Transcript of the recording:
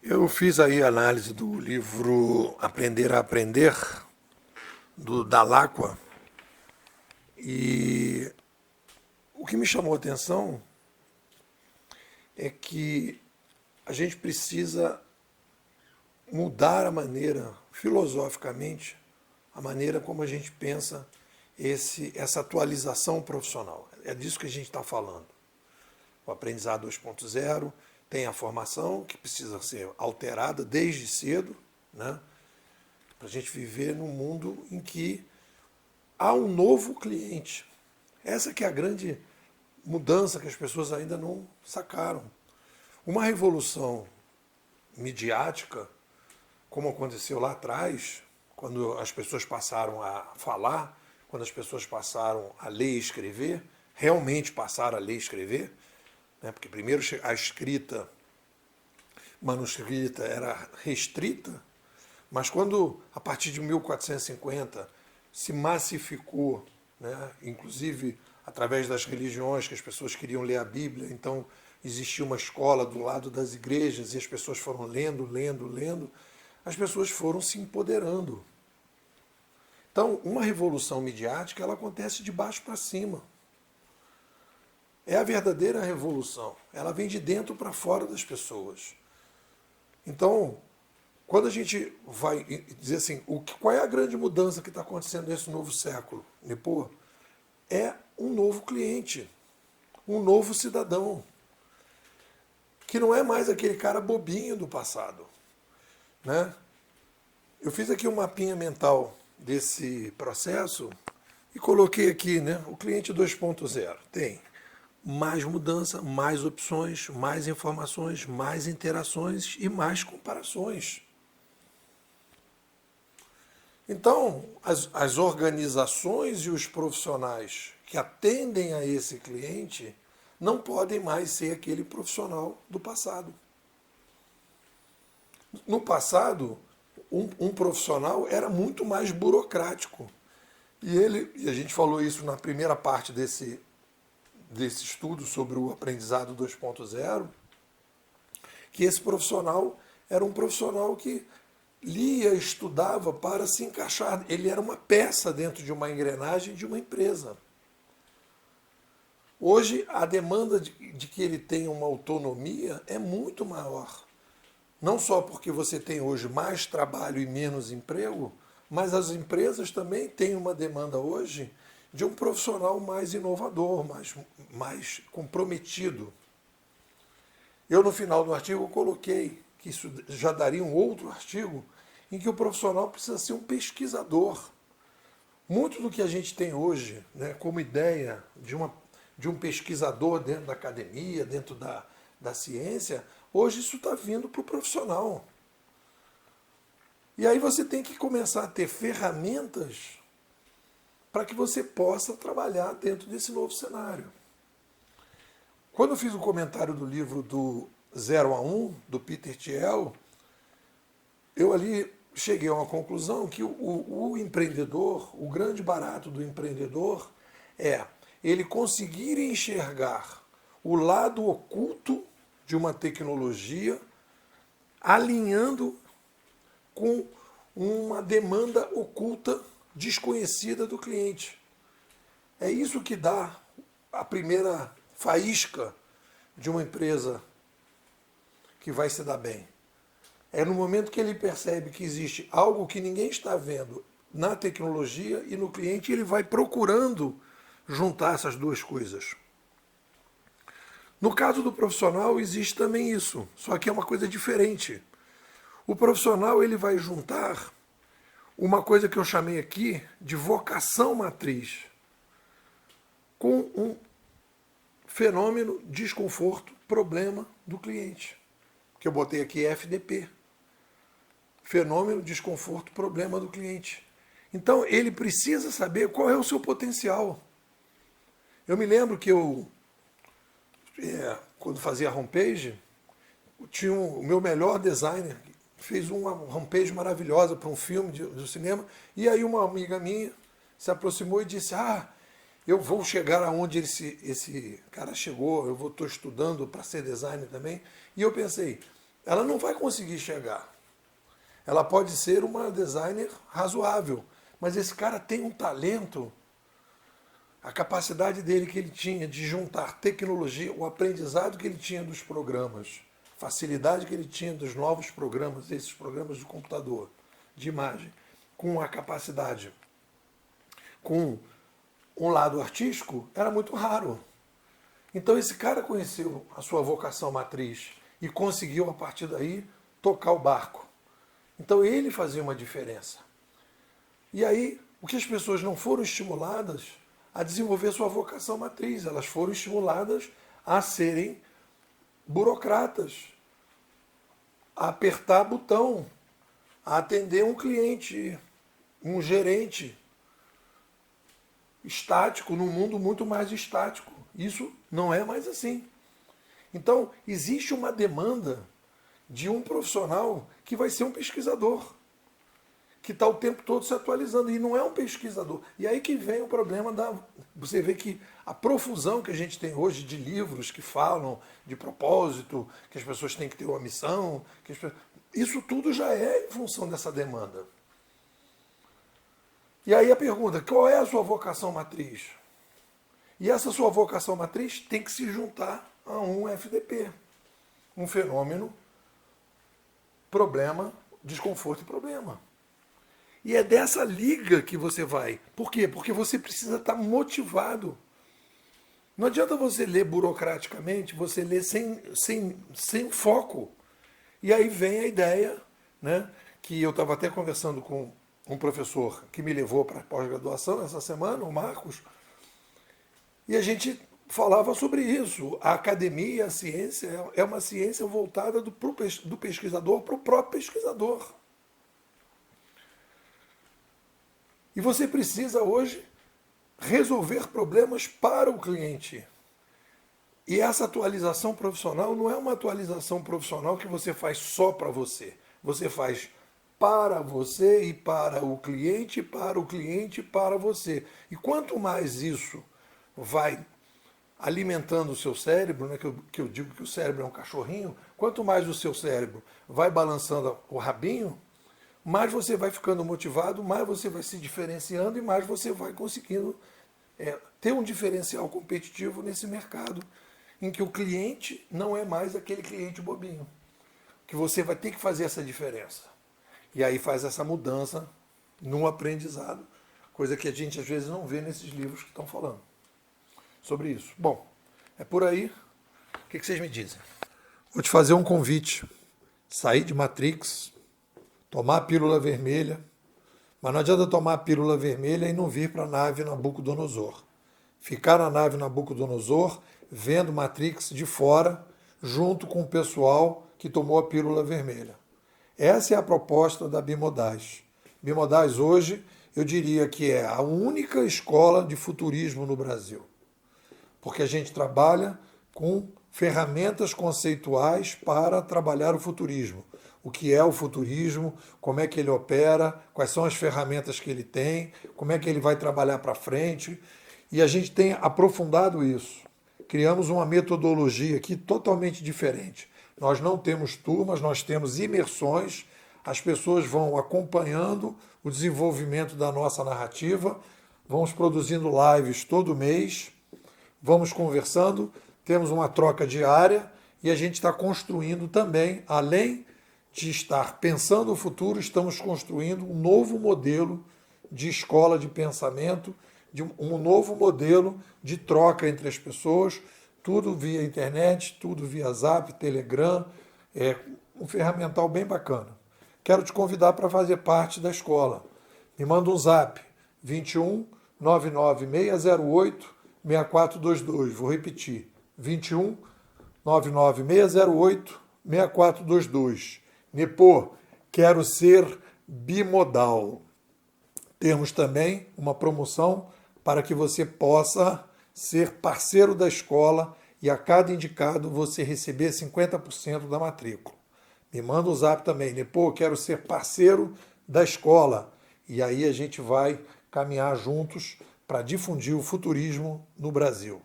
Eu fiz aí a análise do livro Aprender a Aprender, do Dalacqua, e o que me chamou a atenção é que a gente precisa mudar a maneira, filosoficamente, a maneira como a gente pensa essa atualização profissional. É disso que a gente está falando. O aprendizado 2.0 tem a formação que precisa ser alterada desde cedo, né? Para a gente viver num mundo em que há um novo cliente. Essa que é a grande mudança que as pessoas ainda não sacaram. Uma revolução midiática, como aconteceu lá atrás, quando as pessoas passaram a falar, quando as pessoas passaram a ler e escrever, realmente passaram a ler e escrever, né? Porque primeiro a escrita manuscrita era restrita, mas quando, a partir de 1450, se massificou, né, inclusive através das religiões, que as pessoas queriam ler a Bíblia, então existia uma escola do lado das igrejas e as pessoas foram lendo, as pessoas foram se empoderando. Então, uma revolução midiática, ela acontece de baixo para cima. É a verdadeira revolução. Ela vem de dentro para fora das pessoas. Então, quando a gente vai dizer assim, qual é a grande mudança que está acontecendo nesse novo século, Nipô? É um novo cliente, um novo cidadão, que não é mais aquele cara bobinho do passado, né? Eu fiz aqui um mapinha mental desse processo e coloquei aqui, né, o cliente 2.0. Tem mais mudança, mais opções, mais informações, mais interações e mais comparações. Então, as organizações e os profissionais que atendem a esse cliente não podem mais ser aquele profissional do passado. No passado, um profissional era muito mais burocrático. E a gente falou isso na primeira parte desse estudo sobre o aprendizado 2.0, que esse profissional era um profissional que lia, estudava para se encaixar. Ele era uma peça dentro de uma engrenagem de uma empresa. Hoje, a demanda de que ele tenha uma autonomia é muito maior. Não só porque você tem hoje mais trabalho e menos emprego, mas as empresas também têm uma demanda hoje de um profissional mais inovador, mais comprometido. Eu, no final do artigo, coloquei que isso já daria um outro artigo em que o profissional precisa ser um pesquisador. Muito do que a gente tem hoje, né, como ideia de um pesquisador dentro da academia, dentro da ciência, hoje isso está vindo para o profissional. E aí você tem que começar a ter ferramentas para que você possa trabalhar dentro desse novo cenário. Quando eu fiz o comentário do livro do 0 a 1, do Peter Thiel, eu ali cheguei a uma conclusão que o empreendedor, o grande barato do empreendedor é ele conseguir enxergar o lado oculto de uma tecnologia alinhando com uma demanda oculta desconhecida do cliente. É isso que dá a primeira faísca de uma empresa que vai se dar bem. É no momento que ele percebe que existe algo que ninguém está vendo na tecnologia e no cliente, ele vai procurando juntar essas duas coisas. No caso do profissional, existe também isso, só que é uma coisa diferente. O profissional ele vai juntar uma coisa que eu chamei aqui de vocação matriz com um fenômeno, desconforto, problema do cliente, que eu botei aqui FDP. Fenômeno, desconforto, problema do cliente. Então, ele precisa saber qual é o seu potencial. Eu me lembro que quando fazia homepage, tinha o meu melhor designer, fez uma homepage maravilhosa para um filme do cinema, e aí uma amiga minha se aproximou e disse, eu vou chegar aonde esse cara chegou, estou estudando para ser designer também. E eu pensei, ela não vai conseguir chegar. Ela pode ser uma designer razoável, mas esse cara tem um talento, a capacidade dele que ele tinha de juntar tecnologia, o aprendizado que ele tinha dos programas, facilidade que ele tinha dos novos programas, esses programas de computador, de imagem, com a capacidade, com um lado artístico, era muito raro. Então esse cara conheceu a sua vocação matriz e conseguiu, a partir daí, tocar o barco. Então ele fazia uma diferença. E aí, o que as pessoas não foram estimuladas a desenvolver sua vocação matriz, elas foram estimuladas a serem burocratas, a apertar botão, a atender um cliente, um gerente estático, num mundo muito mais estático. Isso não é mais assim. Então, existe uma demanda de um profissional que vai ser um pesquisador, que está o tempo todo se atualizando, e não é um pesquisador. E aí que vem o problema da... Você vê que a profusão que a gente tem hoje de livros que falam de propósito, que as pessoas têm que ter uma missão, isso tudo já é em função dessa demanda. E aí a pergunta, qual é a sua vocação matriz? E essa sua vocação matriz tem que se juntar a um FDP, um fenômeno, problema, desconforto e problema. E é dessa liga que você vai. Por quê? Porque você precisa estar motivado. Não adianta você ler burocraticamente, você ler sem foco. E aí vem a ideia, né, que eu estava até conversando com um professor que me levou para a pós-graduação essa semana, o Marcos, e a gente falava sobre isso. A academia, a ciência, é uma ciência voltada do pesquisador para o próprio pesquisador. E você precisa hoje resolver problemas para o cliente. E essa atualização profissional não é uma atualização profissional que você faz só para você. Você faz para você e para o cliente e para você. E quanto mais isso vai alimentando o seu cérebro, né, que eu digo que o cérebro é um cachorrinho, quanto mais o seu cérebro vai balançando o rabinho, mais você vai ficando motivado, mais você vai se diferenciando e mais você vai conseguindo ter um diferencial competitivo nesse mercado, em que o cliente não é mais aquele cliente bobinho, que você vai ter que fazer essa diferença. E aí faz essa mudança no aprendizado, coisa que a gente às vezes não vê nesses livros que estão falando sobre isso. Bom, é por aí. O que vocês me dizem? Vou te fazer um convite. Sair de Matrix, tomar a pílula vermelha, mas não adianta tomar a pílula vermelha e não vir para a nave Nabucodonosor. Ficar na nave Nabucodonosor, vendo Matrix de fora, junto com o pessoal que tomou a pílula vermelha. Essa é a proposta da Bimodais. Bimodais hoje, eu diria que é a única escola de futurismo no Brasil. Porque a gente trabalha com ferramentas conceituais para trabalhar o futurismo. O que é o futurismo, como é que ele opera, quais são as ferramentas que ele tem, como é que ele vai trabalhar para frente. E a gente tem aprofundado isso. Criamos uma metodologia aqui totalmente diferente. Nós não temos turmas, nós temos imersões. As pessoas vão acompanhando o desenvolvimento da nossa narrativa. Vamos produzindo lives todo mês. Vamos conversando. Temos uma troca diária. E a gente está construindo também, além de estar pensando o futuro, estamos construindo um novo modelo de escola de pensamento, de um novo modelo de troca entre as pessoas, tudo via internet, tudo via Zap, Telegram, um ferramental bem bacana. Quero te convidar para fazer parte da escola. Me manda um Zap, 21 99608 6422. Vou repetir, 21 99608 6422. Nepô, quero ser bimodal. Temos também uma promoção para que você possa ser parceiro da escola e a cada indicado você receber 50% da matrícula. Me manda um Zap também, Nepô, quero ser parceiro da escola. E aí a gente vai caminhar juntos para difundir o futurismo no Brasil.